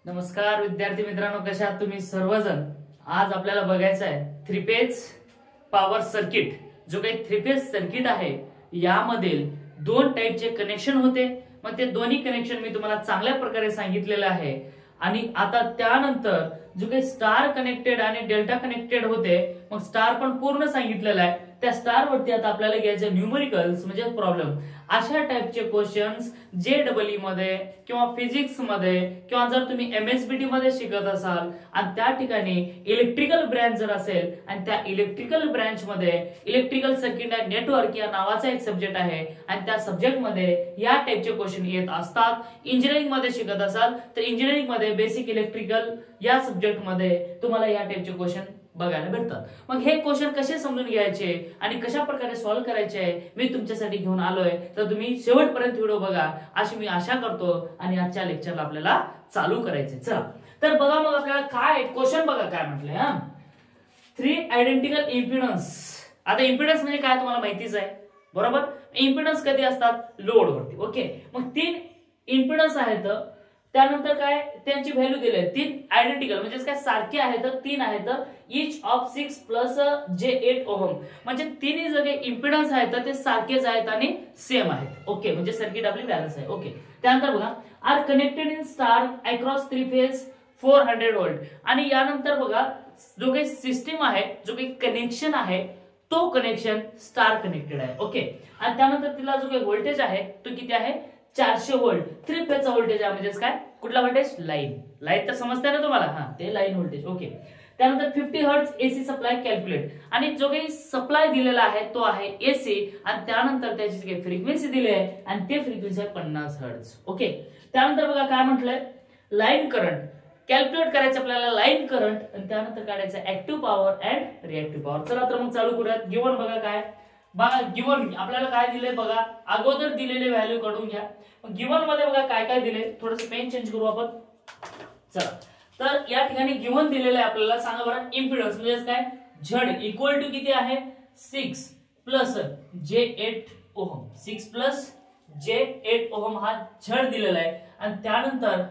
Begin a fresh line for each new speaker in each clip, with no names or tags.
नमस्कार विद्यार्थी मित्रांनो, कशा आहात तुम्ही सर्वजण। आज आपल्याला बघायचं आहे थ्री फेज पॉवर सर्किट। जो काही थ्री फेज सर्किट आहे यामधील दोन टाइपचे कनेक्शन होते, मग ते दोन्ही कनेक्शन मी तुम्हाला चांगल्या प्रकारे सांगितलेलं आहे। आणि आता त्यानंतर जो काही स्टार कनेक्टेड आणि डेल्टा कनेक्टेड होते, मग स्टार पण पूर्ण सांगितलेलं आहे। त्या स्टार वरती आता आपल्याला घ्यायचे न्यूमेरिकल्स म्हणजे प्रॉब्लेम। अशा टाइपचे क्वेश्चन्स JEE मध्ये किंवा फिजिक्स मध्ये किंवा जर तुम्ही MSBT मध्ये शिकत असाल आणि त्या ठिकाणी इलेक्ट्रिकल ब्रांच जर असेल आणि त्या इलेक्ट्रिकल ब्रांच मध्ये इलेक्ट्रिकल सर्किट अँड नेटवर्क या नावाचा एक सब्जेक्ट आहे आणि त्या सब्जेक्ट मध्ये या टाइपचे क्वेश्चन येत असतात। इंजिनिअरिंग मध्ये शिकत असाल तर इंजिनिअरिंग मध्ये बेसिक इलेक्ट्रिकल या सब्जेक्ट मध्ये तुम्हाला या टाइपचे क्वेश्चन बघायला भेटतात। मग हे क्वेश्चन कसे समजून घ्यायचे आणि कशा प्रकारे सॉल्व्ह करायचे मी तुमच्यासाठी घेऊन आलोय, तर तुम्ही शेवटपर्यंत व्हिडिओ बघा अशी मी आशा करतो। आणि आजच्या लेक्चरला आपल्याला चालू करायचे। चला तर बघा, मग आपल्याला काय क्वेश्चन बघा काय म्हटलंय। Three identical impedance. आता इम्पिडन्स म्हणजे काय तुम्हाला माहितीच आहे, बरोबर। इम्पिडन्स कधी असतात? लोड वरती। ओके, मग तीन इम्पिडन्स आहेत, त्यानंतर काय त्यांची व्हॅल्यू दिली आहे तीन आयडेंटिकल म्हणजे काय सारखे आहेत, तीन आहेत, each of 6 plus j8 ohm. म्हणजे तिन्ही जगे इम्पिडन्स आहेत ते सारखेच आहेत आणि सेम आहेत। ओके, म्हणजे सर्किट आपली बॅलन्स आहे। ओके, त्यानंतर बघा are connected in star across three phase 400 volt. आणि यानंतर बघा जो काही सिस्टीम आहे, जो काही कनेक्शन आहे तो कनेक्शन स्टार कनेक्टेड आहे। ओके, आणि त्यानंतर तिला जो काही व्होल्टेज आहे तो किती आहे? 400 व्होल्ट। थ्री फेजचा व्होल्टेज आहे म्हणजे काय? कुठला व्होल्टेज? लाईन। लाईन तर समजते ना तुम्हाला, ते लाईन व्होल्टेज। ओके, त्यानंतर 50 हर्ट्ज एसी सप्लाय कॅल्क्युलेट। आणि जो काही सप्लाय दिलेला आहे तो आहे एसी आणि त्यानंतर त्याची जी काही फ्रिक्वेन्सी दिली आहे आणि ते फ्रिक्वेन्सी आहे 50 हर्ट्ज। ओके, त्यानंतर बघा काय म्हटलंय, लाईन करंट कॅल्क्युलेट करायचं आपल्याला, लाईन करंट आणि त्यानंतर काढायचं active power and reactive power. चला तर मग चालू करूयात। गिवन बघा काय बघा, गिवन आपल्याला काय दिले बघा, अगोदर दिलेले व्हॅल्यू काढून घ्या। गिवन मध्ये बघा काय काय दिले, थोडंसं पेन चेंज करू आपण। चला तर या ठिकाणी गिवन दिलेलं आहे आपल्याला, सांगा बरं इम्पिडन्स म्हणजे काय? झड इक्वल टू किती आहे? 6 plus j8 ohm. 6 plus j8 ohm हा झड दिलेला आहे। आणि त्यानंतर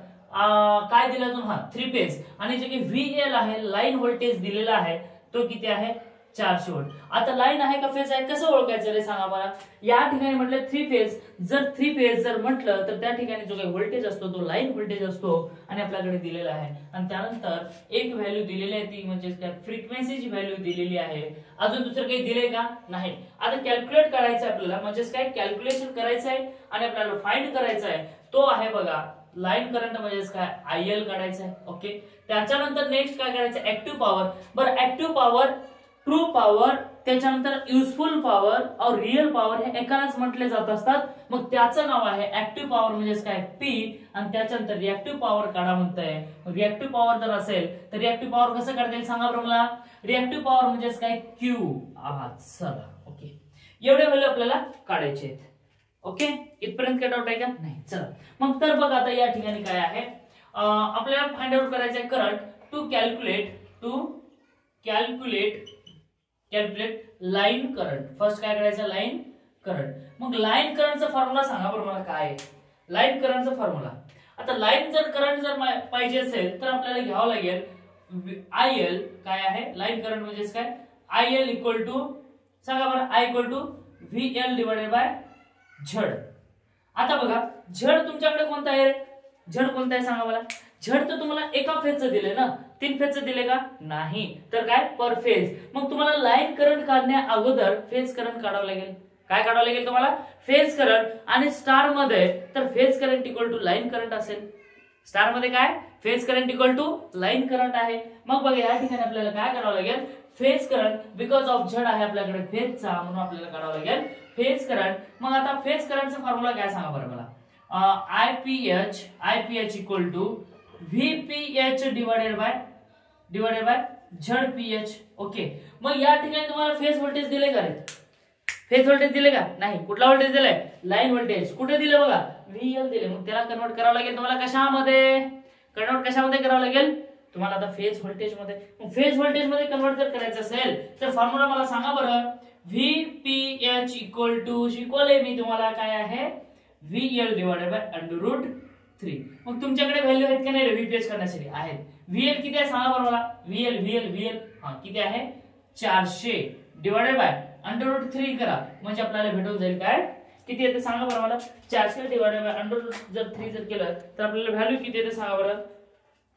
काय दिलं अजून? थ्री फेज आणि जे काही VL आहे लाईन व्होल्टेज दिलेला आहे तो किती आहे? 400 व्होल्ट। आता लाईन आहे का फेज आहे कसं ओळखायचं रे सांगा मला। या ठिकाणी म्हटलं थ्री फेज, जर थ्री फेज जर म्हटलं तर त्या ठिकाणी जो काही व्होल्टेज असतो तो लाईन व्होल्टेज असतो आणि आपल्याकडे दिलेला आहे। आणि त्यानंतर एक व्हॅल्यू दिलेली आहे ती म्हणजे काय? फ्रिक्वेन्सीची व्हॅल्यू दिलेली आहे। अजून दुसरं काही दिले का? नाही। आता कॅल्क्युलेट करायचं आहे आपल्याला, म्हणजे काय कॅल्क्युलेशन करायचं आहे आणि आपल्याला फाइंड करायचं आहे तो आहे बघा लाईन करंट म्हणजे काय? IL काढायचं आहे। ओके, त्याच्यानंतर नेक्स्ट काय करायचं? Active power. बरं, ऍक्टिव्ह पॉवर, ट्रू पॉवर, त्याच्यानंतर युजफुल पॉवर और रिअल पॉवर हे एकालाच म्हटले जात असतात। मग त्याचं नाव आहे ऍक्टिव्ह पॉवर म्हणजे काय? P। आणि त्याच्यानंतर रिएक्टिव्ह पॉवर काढा म्हणताय। रिएक्टिव्ह पॉवर जर असेल तर रिएक्टिव्ह पॉवर कसं काढता येईल सांगा बरं मला। रिएक्टिव्ह पॉवर म्हणजे काय? Q। चला ओके, एवढे व्हॅल्यू आपल्याला काढायचे आहेत। ओके, इथपर्यंत काय डाऊट आहे का? नाही। चला मग तर बघ आता या ठिकाणी काय आहे, आपल्याला फाइंड आउट करायचं आहे current to calculate line current. First काय करायचं? Line current. मग लाईन करंटचा फॉर्म्युला सांगा बरं मला काय आहे लाईन करंटचा फॉर्म्युला। आता लाईन जर करंट जर पाहिजे असेल तर आपल्याला घ्यावं लागेल IL। काय आहे लाईन करंट म्हणजे काय? IL इक्वल टू सांगा बरं, I equal to VL divided by Z. आता बघा झड तुमच्याकडे कोणता आहे? झड कोणता आहे सांगा मला। झड तर तुम्हाला एका फेजचं दिले ना, तीन फेजचं दिले का? नाही। तर काय? पर फेज। मग तुम्हाला लाईन करंट काढण्या अगोदर फेज करंट काढावं लागेल। काय काढावं लागेल तुम्हाला? Phase current. आणि स्टार मध्ये तर phase current equal to line current असेल। स्टार मध्ये काय? Phase current equal to line current आहे। मग बघा या ठिकाणी आपल्याला काय करावं लागेल? Phase current, because of Z आहे आपल्याकडे फेजचा म्हणून आपल्याला काढावं लागेल फेज करंट। मग आता फेज करंटचा फॉर्म्युला काय सांगा बरं मला। IPH equal to VPH divided by ZPH। Okay, मग या ठिकाणी तुम्हाला फेज व्होल्टेज दिले का रे? फेज व्होल्टेज दिले का? नाही। कुठला व्होल्टेज दिलाय? Line voltage. कुठे दिले बघा? VL दिले। मग त्याला कन्वर्ट करावं लागेल तुम्हाला कशामध्ये? कशामध्ये करावं लागेल तुम्हाला? आता फेज व्होल्टेज मध्ये। मग फेज व्होल्टेज मध्ये कन्वर्ट जर करायचं असेल तर फॉर्म्युला मला सांगा बरं। VPH इक्वल टू शिकवले मी तुम्हाला काय आहे? VL divided bye √3 3. मग तुमच्याकडे व्हॅल्यू आहेत का नाही व्हीपीएच करण्यासाठी? आहेत. व्हीएल किती आहे सांगा बरं मला. व्हीएल हा किती आहे 400 डिवाइडेड बाय √3 करा म्हणजे आपल्याला भेटून जाईल काय किती येते सांगा बरं मला. 400 डिवाइडेड बाय √3 जर केलं तर आपल्याला व्हॅल्यू किती येते सांगा बरं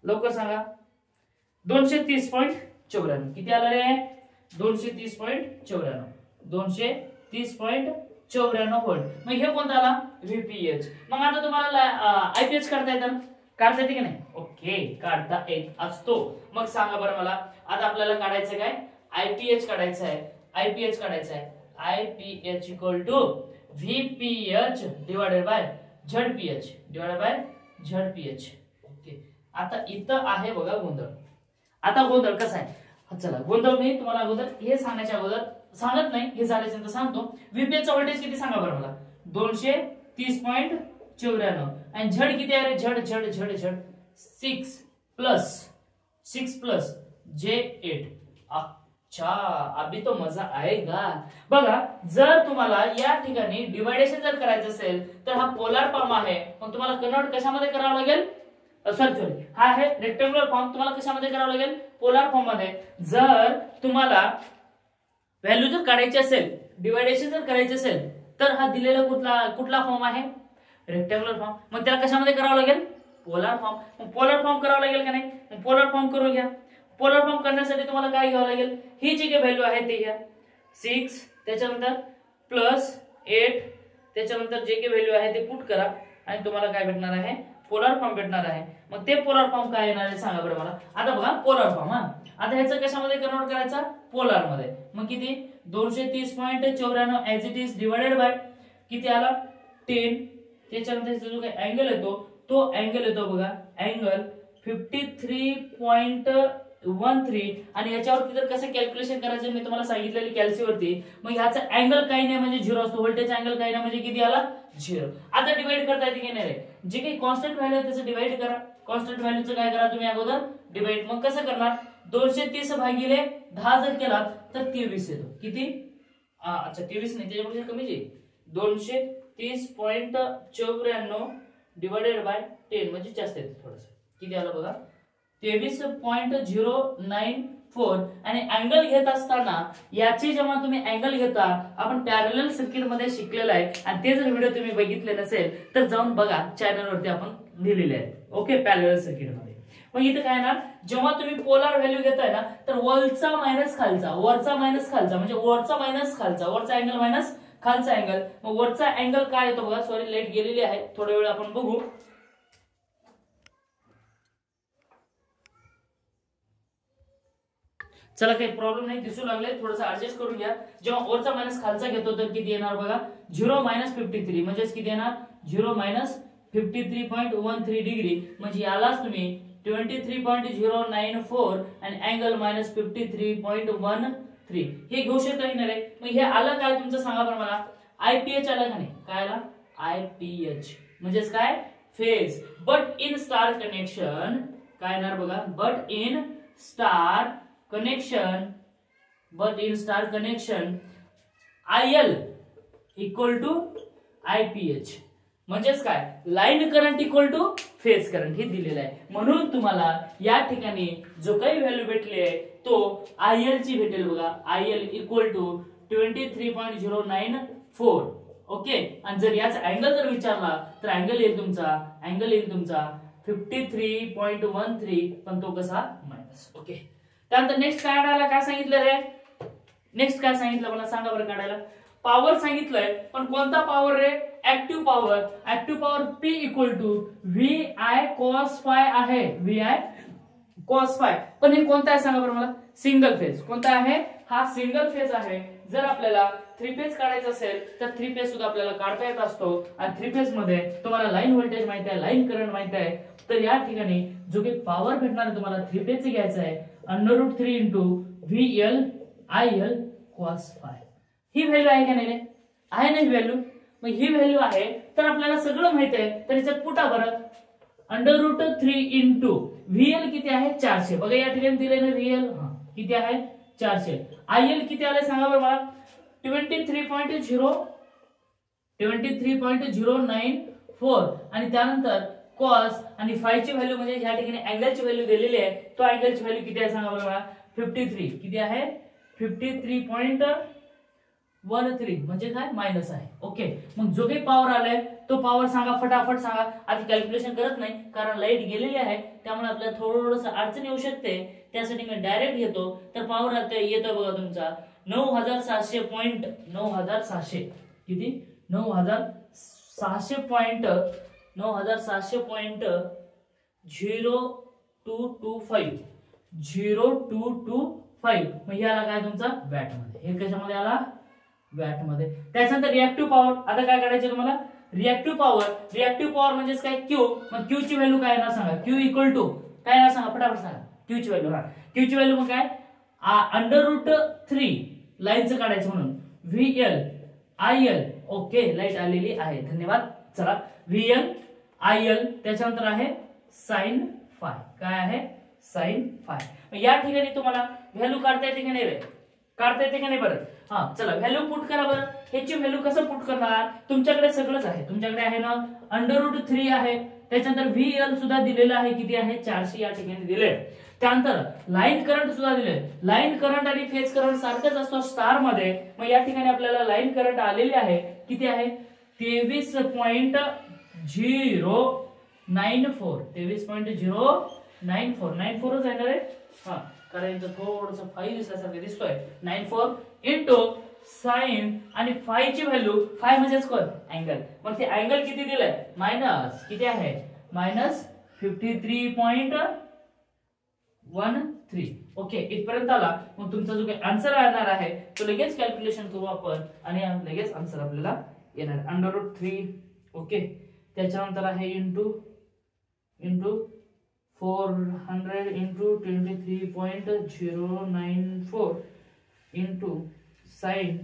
लवकर सांगा. 230.94 किती आलं रे 230.94 230.94 व्होल्ट. मग हे कोणता आला व्हीपीएच. मग आता तुम्हाला आयपीएच काढता येतं की नाही? ओके काढता येत असतो. मग सांगा बरं मला आता आपल्याला काढायचं काय आयपीएच काढायचं आहे. IPH equal to VPH divided by ZPH okay. आता इथं आहे बघा गोंधळ. आता गोंधळ कसा आहे चला गोंधळ मी तुम्हाला अगोदर हे सांगण्याच्या अगोदर सांगत नाही हे झाल्यानंतर सांगतो. व्हीपीएच चा व्होल्टेज किती सांगा बरं मला 230.94 आणि झड किती आहे रे झड 6 प्लस J8. अच्छा अभी तो मजा आएगा. बघा जर तुम्हाला या ठिकाणी डिवायडेशन जर करायचं असेल तर हा पोलार फॉर्म आहे. मग तुम्हाला कन्वर्ट कशामध्ये करावं लागेल सॉरी हा आहे रेक्टेंग्युलर फॉर्म. तुम्हाला कशामध्ये करावं लागेल पोलार फॉर्म मध्ये. जर तुम्हाला व्हॅल्यू जर काढायची असेल डिवायडेशन जर करायचे असेल तर हा दिलेला कुठला फॉर्म आहे रेक्टेंग्युलर फॉर्म. मग त्याला कशामध्ये करावं लागेल पोलार फॉर्म. मग पोलार फॉर्म करावं लागेल का नाही पोलार फॉर्म करून घ्या. पोलार फॉर्म करण्यासाठी तुम्हाला काय घ्यावं लागेल ही जी काही व्हॅल्यू आहे ते घ्या 6 त्याच्यानंतर +8 त्याच्यानंतर जे काही व्हॅल्यू आहे ते पुट करा आणि तुम्हाला काय भेटणार आहे पोलार फॉर्म भेटणार आहे. मग ते पोलार फॉर्म काय येणार आहे सांगा बरं मला. आता बघा पोलार फॉर्म आता ह्याचं कशामध्ये कन्वर्ट करायचा पोलार मध्ये. मग किती 230.94 as it is divided by किती आला 10. त्याच्यानंतर जो काही अँगल येतो तो अँगल येतो बघा अँगल 53.13 आणि याच्यावरती जर कसं कॅल्क्युलेशन करायचं मी तुम्हाला सांगितलेली कॅल्सीवरती. मग ह्याचा अँगल काही नाही म्हणजे 0 असतो. व्होल्टेज अँगल काही नाही म्हणजे किती आला 0. आता डिवाइड करता येते की नाही रे जे काही कॉन्स्टंट व्हॅल्यू आहे त्याचं डिवाइड करा. कॉन्स्टंट व्हॅल्यूचं काय करा तुम्ही अगोदर डिवाइड. मग कसं करणार 230 भागिले 10 जर केला तर 23 येतो. किती अच्छा 23 नाही त्याच्यापेक्षा कमीच आहे 230.94 डिवाइडेड बाय 10 म्हणजे जास्त येते थोडंसं. किती आलं बघा 23.094 आणि अँगल घेत असताना याची जेव्हा तुम्ही अँगल घेता आपण पॅरलल सर्किट मध्ये शिकलेलं आहे आणि ते जर व्हिडिओ तुम्ही बघितले नसेल तर जाऊन बघा चॅनल वरती आपण दिलेले आहे ओके पॅरलल सर्किट मध्ये. मग इथे काय ना जेव्हा तुम्ही पोलार व्हॅल्यू घेताय ना तर वरचा मायनस खालचा वरचा मायनस खालचा म्हणजे वरचा मायनस खालचा वरचा अँगल मायनस खालचा अँगल. मग वरचा अँगल काय येतो बघा सॉरी लाईट गेलेली आहे थोडा वेळ आपण बघू. चला काही प्रॉब्लेम नाही दिसू लागले थोडंसं ऍडजस्ट करून घ्या. जेव्हा वरचा मायनस खालचा घेतो तर किती येणार बघा 0 - 53 म्हणजे किती येणार 0 - 53.13 डिग्री म्हणजे यालाच तुम्ही 23.094 आणि अँगल -53.13 हे घेऊ शकता की नाही. मग हे आलं काय तुमचं सांगा बरं मला आयपीएच आलं का नाही काय आला आयपीएच म्हणजेच काय phase. But in star connection काय येणार बघा but in star connection IL equal to IPH म्हणजेच काय line current equal to phase current हे दिलेलं आहे. म्हणून तुम्हाला या ठिकाणी जो काही व्हॅल्यू भेटली आहे तो IL ची भेटेल बघा IL इक्वल टू 23.094 ओके. आणि जर याचा अँगल जर विचारला तर अँगल येईल तुमचा 53.13 पण तो कसा मायनस ओके. त्यानंतर नेक्स्ट काढायला काय सांगितलं रे नेक्स्ट काय सांगितलं मला सांगा बरं काढायला पॉवर सांगितलंय पण कोणता पॉवर रे active power P equal to VI cos phi आहे VI cos phi. पण हे कोणता आहे सांगा बरं मला सिंगल फेज कोणता आहे हा सिंगल फेज आहे. जर आपल्याला 3 फेज काढायचं असेल तर 3 फेज सुद्धा आपल्याला काढता येत असतो आणि 3 फेज मध्ये तुम्हाला लाईन व्होल्टेज माहिती आहे लाईन करंट माहिती आहे. तर या ठिकाणी जो काही पॉवर भेटणार आहे तुम्हाला 3 फेज चे घ्यायचं आहे √3 × VL IL cos phi. ही व्हॅल्यू आहे का नाही आहे ना व्हॅल्यू. मग ही व्हॅल्यू आहे तर आपल्याला सगळं माहिती आहे तर याच्यात पुटा बरं √3 × VL किती आहे 400 बघा या ठिकाणी दिले ना VL किती आहे 400. IL किती आले सांगा बरं मला 23.094 आणि त्यानंतर कॉस आणि फायची व्हॅल्यू म्हणजे या ठिकाणी अँगलची व्हॅल्यू दिलेली आहे, तो अँगलची व्हॅल्यू किती आहे सांगा बरं मला. 53 किती आहे 53.13 म्हणजे काय मायनस आहे. ओके, मग जो काही पॉवर आलाय तो पॉवर सांगा फटाफट सांगा. आधी कॅल्क्युलेशन करत नाही कारण लाईट गेलेली आहे, त्यामुळे आपल्याला थोडंसं अडचण येऊ शकते, त्यासाठी मी डायरेक्ट घेतो. तर पॉवर येतो बघा तुमचा 9,700 किती 9,700.0225 मग याला काय तुमचा वॅट मध्ये, हे कशामध्ये आला वॅट मध्ये. त्याच्यानंतर रिएक्टिव्ह पॉवर, आता काय करायचं तुम्हाला रिएक्टिव्ह पॉवर म्हणजेच काय क्यू. मग क्यू ची व्हॅल्यू काय येणार सांगा. क्यू इक्वल टू काय येणार सांगा फटाफट सांगा. क्यू ची व्हॅल्यू क्यू ची व्हॅल्यू मग काय √3 लाईनचं काढायचं म्हणून VL IL. ओके, लाईट आलेली आहे, धन्यवाद. चला VL IL त्याच्यानंतर आहे साइन फाय. काय आहे साइन फाय. या ठिकाणी तुम्हाला व्हॅल्यू काढता येते की नाही रे, काढता येते की नाही बरं. हा चला व्हॅल्यू पुट करा बरं. ह्याची व्हॅल्यू कसं पुट करणार, तुमच्याकडे सगळंच आहे, तुमच्याकडे आहे ना √3 आहे, त्याच्यानंतर VL सुद्धा दिलेलं आहे, किती आहे 400 या ठिकाणी दिले. त्यानंतर लाईन करंट सुद्धा दिले. लाईन करंट आणि फेज करंट सारखंच असतो स्टार मध्ये. मग या ठिकाणी आपल्याला लाईन करंट आलेली आहे, किती आहे 23.094 93.094 आहे ना रे. हा कारण इथं थोडंसं 5 दिसल्यासारखं दिसतोय. 94 इंटू साइन आणि फाय ची व्हॅल्यू, फाय म्हणजेच कोण अँगल. मग ते अँगल किती दिलंय मायनस किती आहे -53.13. ओके, इथपर्यंत आला. मग तुमचा जो काही आन्सर येणार आहे तो लगेच कॅल्क्युलेशन करू आपण आणि लगेच आन्सर आपल्याला येणार √3. ओके, त्याच्यानंतर आहे इंटू 400 इंटू 23.094 इंटू साइन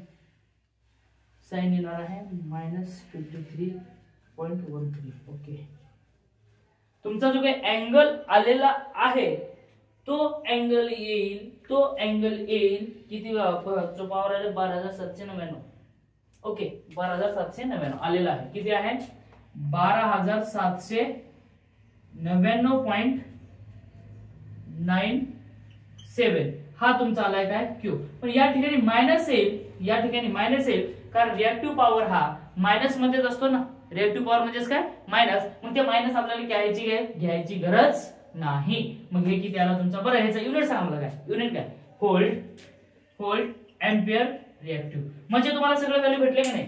येणार आहे -53.13. ओके, तुमचा जो काही अँगल आलेला आहे तो अँगल येईल किती जो पॉवर आहे 12,799. ओके, 12,799 आलेला आहे. किती आहे 12,799.97 हा तुमचा आलाय काय क्यू. पण या ठिकाणी मायनस येईल, कारण रिएक्टिव्ह पॉवर हा मायनस मध्येच असतो ना. रिएक्टिव्ह पॉवर म्हणजेच काय मायनस. मग ते मायनस आपल्याला घ्यायची गरज नाही. मग हे किती आला तुमचा बरं. ह्याचा युनिट सांगा मला, काय युनिट काय व्होल्ट एम्पियर रिएक्टिव्ह. म्हणजे तुम्हाला सगळे व्हॅल्यू भेटले की नाही,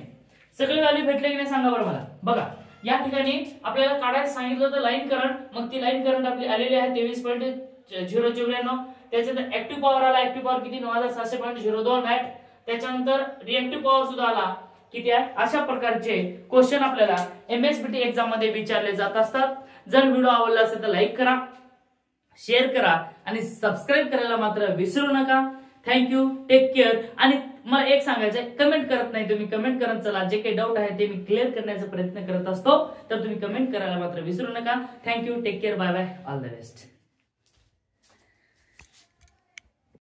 सगळे व्हॅल्यू भेटले की नाही सांगा बरं मला. बघा या ठिकाणी आपल्याला काढायला सांगितलं होतं लाईन करंट. मग ती लाईन करंट आपली आलेली आहे 23.094. त्याच्यानंतर ऍक्टिव्ह पॉवर आला, ऍक्टिव्ह पॉवर किती 9,700.02 वॅट. त्याच्यानंतर रिएक्टिव्ह पॉवर सुद्धा आला किती आहे. अशा प्रकारचे क्वेश्चन आपल्याला MSBT एक्झाम मध्ये विचारले जात असतात. जर व्हिडिओ आवडला असेल तर लाईक करा, शेअर करा आणि सबस्क्राईब करायला मात्र विसरू नका. Thank you, take care. आणि मला एक सांगायचंय, कमेंट करत नाही तुम्ही, कमेंट करत चला. जे काही डाऊट आहे ते मी क्लिअर करण्याचा प्रयत्न करत असतो, तर तुम्ही कमेंट करायला मात्र विसरू नका. Thank you, take care, bye bye, all the best.